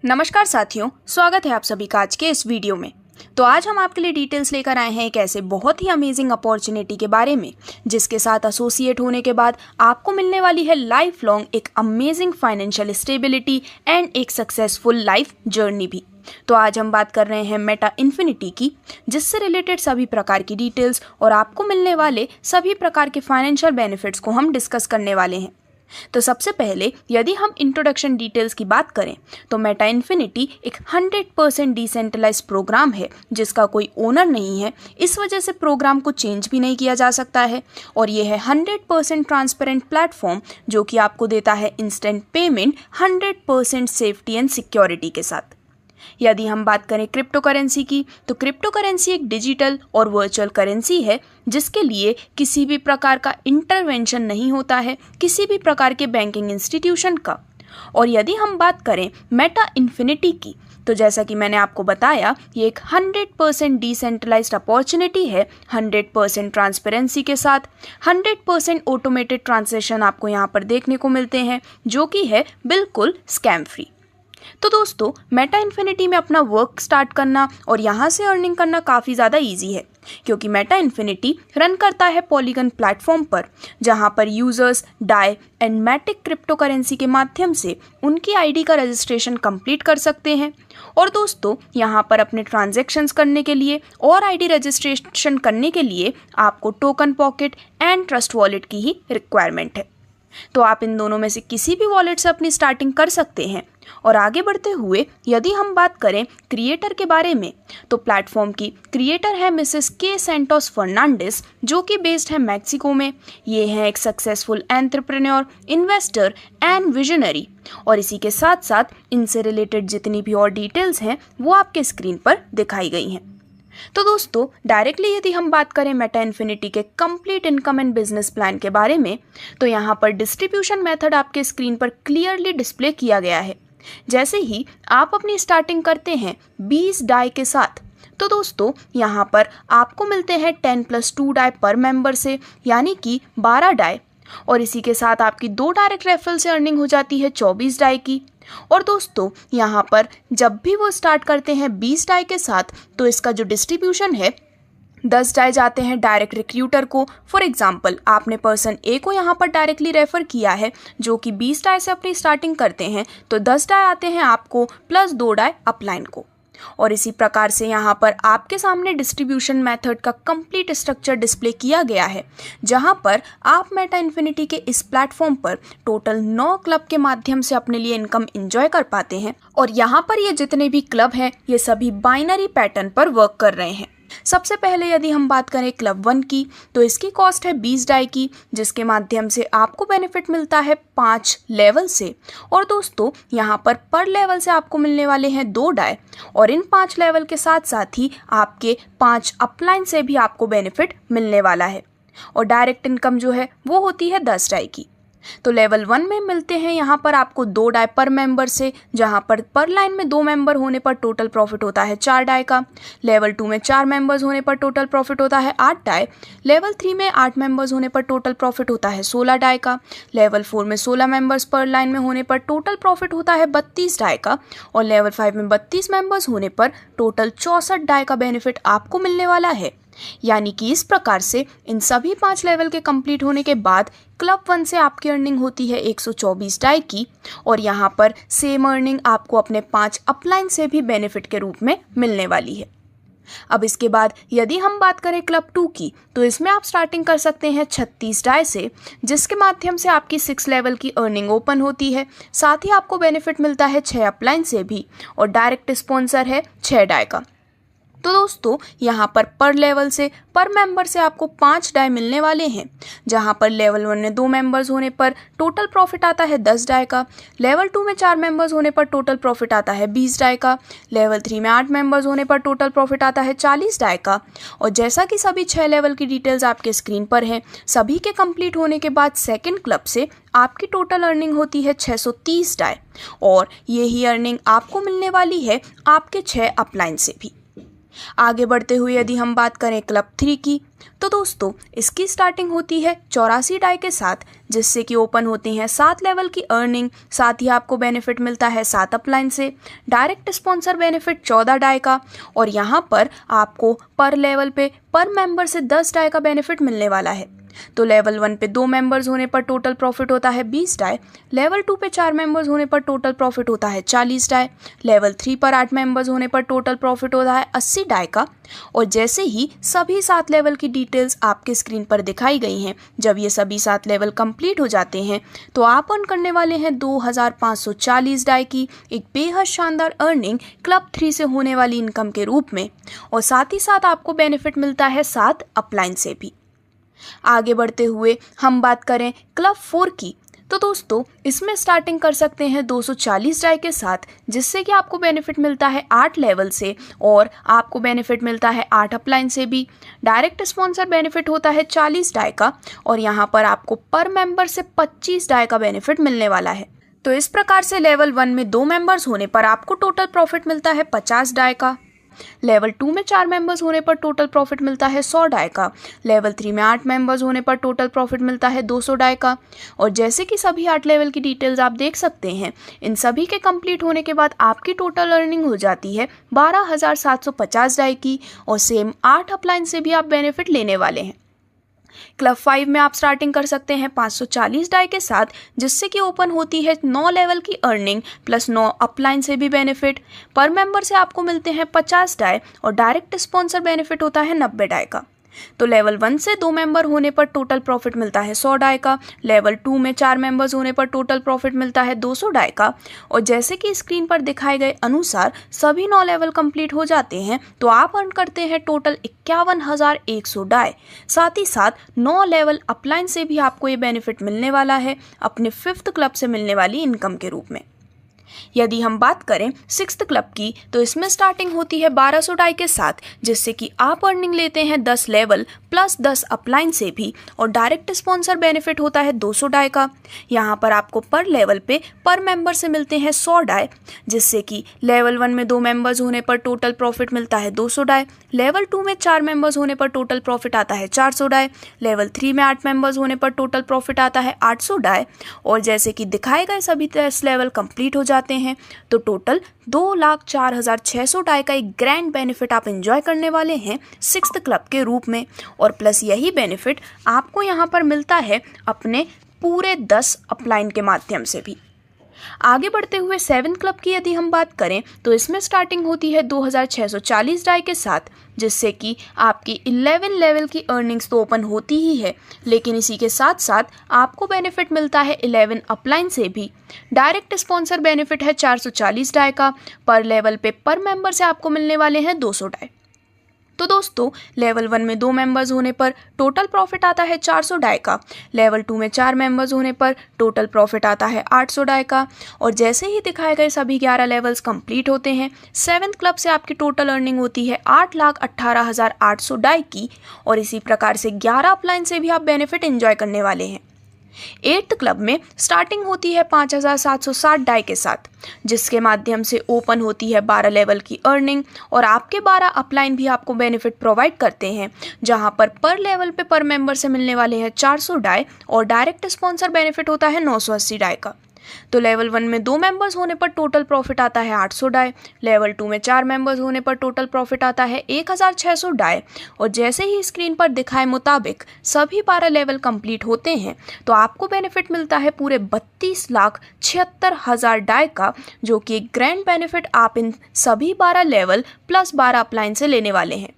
नमस्कार साथियों, स्वागत है आप सभी का आज के इस वीडियो में। तो आज हम आपके लिए डिटेल्स लेकर आए हैं एक ऐसे बहुत ही अमेजिंग अपॉर्चुनिटी के बारे में जिसके साथ एसोसिएट होने के बाद आपको मिलने वाली है लाइफ लॉन्ग एक अमेजिंग फाइनेंशियल स्टेबिलिटी एंड एक सक्सेसफुल लाइफ जर्नी भी। तो आज हम बात कर रहे हैं मेटा इन्फिनिटी की, जिससे रिलेटेड सभी प्रकार की डिटेल्स और आपको मिलने वाले सभी प्रकार के फाइनेंशियल बेनिफिट्स को हम डिस्कस करने वाले हैं। तो सबसे पहले यदि हम इंट्रोडक्शन डिटेल्स की बात करें तो मेटा इन्फिनिटी एक 100% डिसेंट्रलाइज्ड प्रोग्राम है जिसका कोई ओनर नहीं है। इस वजह से प्रोग्राम को चेंज भी नहीं किया जा सकता है और ये है 100% ट्रांसपेरेंट प्लेटफॉर्म जो कि आपको देता है instant payment 100% safety and security के साथ। यदि हम बात करें क्रिप्टो करेंसी की तो क्रिप्टो करेंसी एक डिजिटल और वर्चुअल करेंसी है जिसके लिए किसी भी प्रकार का इंटरवेंशन नहीं होता है किसी भी प्रकार के बैंकिंग इंस्टीट्यूशन का। और यदि हम बात करें मेटा इन्फिनिटी की तो जैसा कि मैंने आपको बताया, ये एक 100% डिसेंट्रलाइज्ड अपॉर्चुनिटी है, 100% ट्रांसपेरेंसी के साथ 100% ऑटोमेटेड ट्रांजैक्शन आपको यहाँ पर देखने को मिलते हैं जो कि है बिल्कुल स्कैम फ्री। तो दोस्तों, मेटा इन्फिनिटी में अपना वर्क स्टार्ट करना और यहाँ से अर्निंग करना काफ़ी ज़्यादा इजी है क्योंकि मेटा इन्फिनिटी रन करता है पॉलीगन प्लेटफॉर्म पर, जहाँ पर users Dai and Matic crypto currency के माध्यम से उनकी आईडी का रजिस्ट्रेशन कंप्लीट कर सकते हैं। और दोस्तों, यहाँ पर अपने ट्रांजैक्शंस करने के लिए और आईडी रजिस्ट्रेशन करने के लिए आपको token pocket and trust wallet की ही रिक्वायरमेंट है। तो आप इन दोनों में से किसी भी वॉलेट से अपनी स्टार्टिंग कर सकते हैं। और आगे बढ़ते हुए यदि हम बात करें क्रिएटर के बारे में तो प्लेटफॉर्म की क्रिएटर है मिसेस के सेंटोस फर्नांडिस जो कि बेस्ड है मैक्सिको में। ये हैं एक successful entrepreneur, investor and visionary. और इसी के साथ साथ इनसे रिलेटेड जितनी भी और डिटेल्स हैं वो आपके स्क्रीन पर दिखाई गई हैं। तो दोस्तों, डायरेक्टली यदि हम बात करें मेटा इन्फिनिटी के complete income and business plan के बारे में तो यहाँ पर डिस्ट्रीब्यूशन मेथड आपके स्क्रीन पर क्लियरली डिस्प्ले किया गया है। जैसे ही आप अपनी स्टार्टिंग करते हैं 20 डाई के साथ तो दोस्तों यहाँ पर आपको मिलते हैं 10+2 डाई पर मेंबर से, यानी कि 12 डाई। और इसी के साथ आपकी 2 डायरेक्ट रेफरल से अर्निंग हो जाती है 24 डाई की। और दोस्तों, यहाँ पर जब भी वो स्टार्ट करते हैं 20 डाई के साथ तो इसका जो डिस्ट्रीब्यूशन है 10 डाई जाते हैं डायरेक्ट रिक्रूटर को। फॉर एग्जांपल, आपने पर्सन ए को यहाँ पर डायरेक्टली रेफर किया है जो कि 20 डाई से अपनी स्टार्टिंग करते हैं तो 10 डाई आते हैं आपको प्लस 2 डाई अपलाइन को। और इसी प्रकार से यहाँ पर आपके सामने डिस्ट्रीब्यूशन मेथड का कंप्लीट स्ट्रक्चर डिस्प्ले किया गया है, जहाँ पर आप मेटा इन्फिनिटी के इस प्लेटफॉर्म पर टोटल 9 क्लब के माध्यम से अपने लिए इनकम एंजॉय कर पाते हैं। और यहाँ पर ये जितने भी क्लब हैं ये सभी बाइनरी पैटर्न पर वर्क कर रहे हैं। सबसे पहले यदि हम बात करें क्लब 1 की तो इसकी कॉस्ट है 20 डाई की, जिसके माध्यम से आपको बेनिफिट मिलता है 5 लेवल से। और दोस्तों, यहाँ पर लेवल से आपको मिलने वाले हैं 2 डाई और इन 5 लेवल के साथ साथ ही आपके 5 अपलाइन से भी आपको बेनिफिट मिलने वाला है। और डायरेक्ट इनकम जो है वो होती है 10 डाई की। तो लेवल 1 में मिलते हैं यहाँ पर आपको 2 डाई पर मेंबर से, जहाँ पर लाइन में 2 मेंबर होने पर टोटल प्रॉफिट होता है 4 डाई का। लेवल 2 में 4 मेंबर्स होने पर टोटल प्रॉफिट होता है 8 डाई। लेवल 3 में 8 मेंबर्स होने पर टोटल प्रॉफिट होता है 16 डाई का। लेवल 4 में 16 मेंबर्स पर लाइन में होने पर टोटल प्रॉफिट होता है 32 डाई का। और लेवल 5 में 32 मेंबर्स होने पर टोटल 64 डाई का बेनिफिट आपको मिलने वाला है। यानी कि इस प्रकार से इन सभी 5 लेवल के कंप्लीट होने के बाद क्लब 1 से आपकी अर्निंग होती है 124 डाई की। और यहाँ पर सेम अर्निंग आपको अपने 5 अपलाइन से भी बेनिफिट के रूप में मिलने वाली है। अब इसके बाद यदि हम बात करें क्लब 2 की तो इसमें आप स्टार्टिंग कर सकते हैं 36 डाई से, जिसके माध्यम से आपकी 6 लेवल की अर्निंग ओपन होती है। साथ ही आपको बेनिफिट मिलता है 6 अपलाइन से भी और डायरेक्ट स्पॉन्सर है 6 डाई का। तो दोस्तों, यहाँ पर लेवल से पर मेंबर से आपको 5 डाई मिलने वाले हैं, जहाँ पर लेवल 1 में 2 मेंबर्स होने पर टोटल प्रॉफिट आता है 10 डाई का। लेवल 2 में 4 मेंबर्स होने पर टोटल प्रॉफिट आता है 20 डाई का। लेवल 3 में 8 मेंबर्स होने पर टोटल प्रॉफिट आता है 40 डाई का। और जैसा कि सभी 6 लेवल की डिटेल्स आपके स्क्रीन पर हैं, सभी के कंप्लीट होने के बाद सेकेंड क्लब से आपकी टोटल अर्निंग होती है 630 डाई। और यही अर्निंग आपको मिलने वाली है आपके 6 अपलाइन से भी। आगे बढ़ते हुए यदि हम बात करें क्लब 3 की, तो दोस्तों इसकी स्टार्टिंग होती है 84 डाई के साथ, जिससे कि ओपन होती हैं 7 लेवल की अर्निंग। साथ ही आपको बेनिफिट मिलता है 7 अपलाइन से, डायरेक्ट स्पॉन्सर बेनिफिट 14 डाई का, और यहाँ पर आपको पर लेवल पे पर मेंबर से 10 डाई का बेनिफिट मिलने वाला है। तो लेवल 1 पे 2 मेंबर्स होने पर टोटल प्रॉफिट होता है 20 डाई, लेवल 2 पे 4 मेंबर्स होने पर टोटल प्रॉफिट होता है 40 डाई, लेवल 3 पर 8 मेंबर्स होने पर टोटल प्रॉफिट होता है 80 डाई का। और जैसे ही सभी 7 लेवल की डिटेल्स आपके स्क्रीन पर दिखाई गई हैं, जब ये सभी 7 लेवल कंप्लीट हो जाते हैं तो आप अर्न करने वाले हैं 2540 डाई की एक बेहद शानदार अर्निंग क्लब 3 से होने वाली इनकम के रूप में। और साथ ही साथ आपको बेनिफिट मिलता है 7 अपलाइन से भी। आगे बढ़ते हुए हम बात करें क्लब 4 की, तो दोस्तों इसमें स्टार्टिंग कर सकते हैं 240 डाई के साथ, जिससे कि आपको बेनिफिट मिलता है 8 लेवल से, और आपको बेनिफिट मिलता है 8 अपलाइन से भी। डायरेक्ट स्पॉन्सर बेनिफिट होता है 40 डाई का, और यहाँ पर आपको पर मेंबर से 25 डाई का बेनिफिट मिलने वाला है। तो इस प्रकार से लेवल 1 में 2 मेंबर्स होने पर आपको टोटल प्रॉफिट मिलता है 50 डाई का, लेवल 2 में 4 मेंबर्स होने पर टोटल प्रॉफिट मिलता है 100 डाई का, लेवल 3 में 8 मेंबर्स होने पर टोटल प्रॉफिट मिलता है 200 डाई का। और जैसे कि सभी 8 लेवल की डिटेल्स आप देख सकते हैं, इन सभी के कंप्लीट होने के बाद आपकी टोटल अर्निंग हो जाती है 12,750 डाई की, और सेम 8 अपलाइन से भी आप बेनिफिट लेने वाले हैं। क्लब 5 में आप स्टार्टिंग कर सकते हैं 540 डाई के साथ, जिससे कि ओपन होती है 9 लेवल की अर्निंग प्लस 9 अपलाइन से भी बेनिफिट। पर मेंबर से आपको मिलते हैं 50 डाई, और डायरेक्ट स्पॉन्सर बेनिफिट होता है 90 डाई का। तो लेवल 1 से 2 मेंबर होने पर टोटल प्रॉफिट मिलता है 100 डाई का, लेवल 2 में 4 मेंबर्स होने पर टोटल प्रॉफिट मिलता है 200 डाई का। और जैसे कि स्क्रीन पर दिखाए गए अनुसार सभी 9 लेवल कंप्लीट हो जाते हैं तो आप अर्न करते हैं टोटल 51,100 डाई। साथ ही साथ 9 लेवल अपलाइन से भी आपको ये बेनिफिट मिलने वाला है अपने 5th क्लब से मिलने वाली इनकम के रूप में। यदि हम बात करें 6th क्लब की, तो इसमें स्टार्टिंग होती है 1200 डाई के साथ, जिससे कि आप अर्निंग लेते हैं 10 लेवल प्लस 10 अपलाइन से भी, और डायरेक्ट स्पॉन्सर बेनिफिट होता है 200 डाई का। यहाँ पर आपको पर लेवल पे पर मेंबर से मिलते हैं 100 डाई, जिससे कि लेवल 1 में 2 मेंबर्स होने पर टोटल प्रॉफिट मिलता है 200 डाई, लेवल 2 में 4 मेंबर्स होने पर टोटल प्रॉफिट आता है 400 डाई, लेवल 3 में 8 मेंबर्स होने पर टोटल प्रॉफिट आता है 800 डाई। और जैसे कि दिखाए गए सभी 10 लेवल कंप्लीट हो जाते हैं तो टोटल 2,04,600 डाई का एक ग्रैंड बेनिफिट आप एंजॉय करने वाले हैं 6th क्लब के रूप में। और प्लस यही बेनिफिट आपको यहाँ पर मिलता है अपने पूरे 10 अपलाइन के माध्यम से भी। आगे बढ़ते हुए 7 क्लब की यदि हम बात करें, तो इसमें स्टार्टिंग होती है 2,640 डाई के साथ, जिससे कि आपकी 11 लेवल की अर्निंग्स तो ओपन होती ही है, लेकिन इसी के साथ साथ आपको बेनिफिट मिलता है 11 अपलाइन से भी। डायरेक्ट स्पॉन्सर बेनिफिट है 440 डाई का, पर लेवल पे पर मेंबर से आपको मिलने वाले हैं 200 डाई। तो दोस्तों लेवल 1 में 2 मेंबर्स होने पर टोटल प्रॉफिट आता है 400 डाई का, लेवल 2 में 4 मेंबर्स होने पर टोटल प्रॉफिट आता है 800 डाई का। और जैसे ही दिखाए गए सभी 11 लेवल्स कंप्लीट होते हैं, 7th क्लब से आपकी टोटल अर्निंग होती है 8,18,800 डाई की, और इसी प्रकार से 11 अपलाइन से भी आप बेनिफिट एंजॉय करने वाले हैं। 8th क्लब में स्टार्टिंग होती है 5,760 डाई के साथ, जिसके माध्यम से ओपन होती है 12 लेवल की अर्निंग, और आपके 12 अपलाइन भी आपको बेनिफिट प्रोवाइड करते हैं, जहां पर लेवल पे पर मेंबर से मिलने वाले हैं 400 डाई, और डायरेक्ट स्पॉन्सर बेनिफिट होता है 980 डाई का। तो लेवल 1 में 2 मेंबर्स होने पर टोटल प्रॉफिट आता है 800 डाई, लेवल 2 में 4 मेंबर्स होने पर टोटल प्रॉफिट आता है 1,600 डाई। और जैसे ही स्क्रीन पर दिखाए मुताबिक सभी 12 लेवल कंप्लीट होते हैं तो आपको बेनिफिट मिलता है पूरे 32,76,000 डाई का, जो कि एक ग्रैंड बेनिफिट आप इन सभी 12 लेवल प्लस 12 अपलाइन से लेने वाले हैं।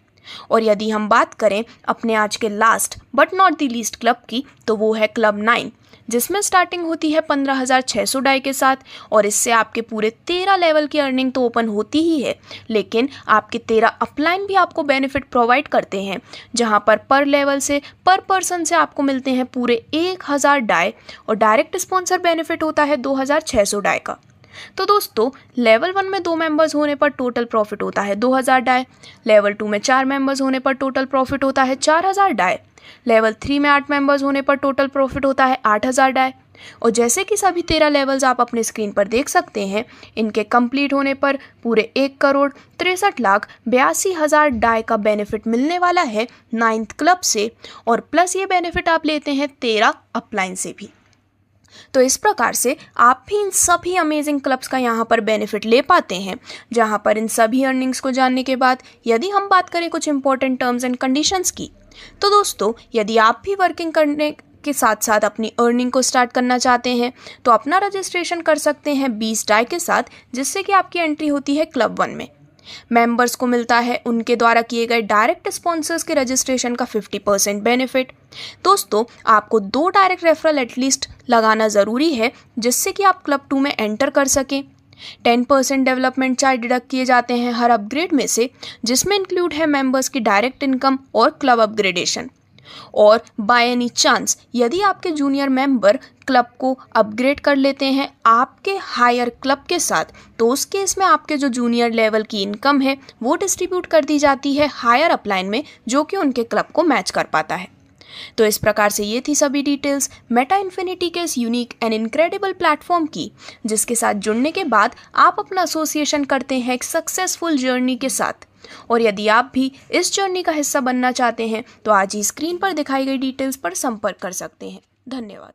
और यदि हम बात करें अपने आज के last but not the least club की, तो वो है क्लब 9, जिसमें स्टार्टिंग होती है 15,600 डाई के साथ, और इससे आपके पूरे 13 लेवल की अर्निंग तो ओपन होती ही है, लेकिन आपके 13 अपलाइन भी आपको बेनिफिट प्रोवाइड करते हैं, जहां पर लेवल से पर पर्सन से आपको मिलते हैं पूरे 1,000 डाई, और डायरेक्ट स्पॉन्सर बेनिफिट होता है 2,600 डाई का। तो दोस्तों लेवल 1 में 2 मेंबर्स होने पर टोटल प्रॉफिट होता है 2,000 डाई, लेवल 2 में 4 मेंबर्स होने पर टोटल प्रॉफिट होता है 4,000 डाई, लेवल 3 में 8 मेंबर्स होने पर टोटल प्रॉफिट होता है 8,000 डाई, और जैसे कि सभी 13 लेवल्स आप अपने स्क्रीन पर देख सकते हैं, इनके कंप्लीट होने पर पूरे 1,63,82,000 डाई का बेनिफिट मिलने वाला है 9th क्लब से, और प्लस ये बेनिफिट आप लेते हैं 13 अपलाइन से भी। तो इस प्रकार से आप भी इन सभी अमेजिंग क्लब्स का यहाँ पर बेनिफिट ले पाते हैं, जहाँ पर इन सभी अर्निंग्स को जानने के बाद यदि हम बात करें कुछ इंपॉर्टेंट टर्म्स एंड कंडीशंस की, तो दोस्तों यदि आप भी वर्किंग करने के साथ साथ अपनी अर्निंग को स्टार्ट करना चाहते हैं तो अपना रजिस्ट्रेशन कर सकते हैं 20 डाई के साथ, जिससे कि आपकी एंट्री होती है क्लब 1 में। मेंबर्स को मिलता है उनके द्वारा किए गए डायरेक्ट स्पॉन्सर्स के रजिस्ट्रेशन का 50% बेनिफिट। दोस्तों आपको 2 डायरेक्ट रेफरल एटलीस्ट लगाना ज़रूरी है, जिससे कि आप क्लब 2 में एंटर कर सकें। 10% डेवलपमेंट चार्ज डिडक्ट किए जाते हैं हर अपग्रेड में से, जिसमें इंक्लूड है मेंबर्स की डायरेक्ट इनकम और क्लब अपग्रेडेशन। और बाय एनी चांस यदि आपके जूनियर मेंबर क्लब को अपग्रेड कर लेते हैं आपके हायर क्लब के साथ, तो उस केस में आपके जो जूनियर लेवल की इनकम है वो डिस्ट्रीब्यूट कर दी जाती है हायर अपलाइन में, जो कि उनके क्लब को मैच कर पाता है। तो इस प्रकार से ये थी सभी डिटेल्स मेटा इन्फिनिटी के इस यूनिक एंड इनक्रेडिबल प्लेटफॉर्म की, जिसके साथ जुड़ने के बाद आप अपना एसोसिएशन करते हैं एक सक्सेसफुल जर्नी के साथ। और यदि आप भी इस जर्नी का हिस्सा बनना चाहते हैं तो आज ही स्क्रीन पर दिखाई गई डिटेल्स पर संपर्क कर सकते हैं। धन्यवाद।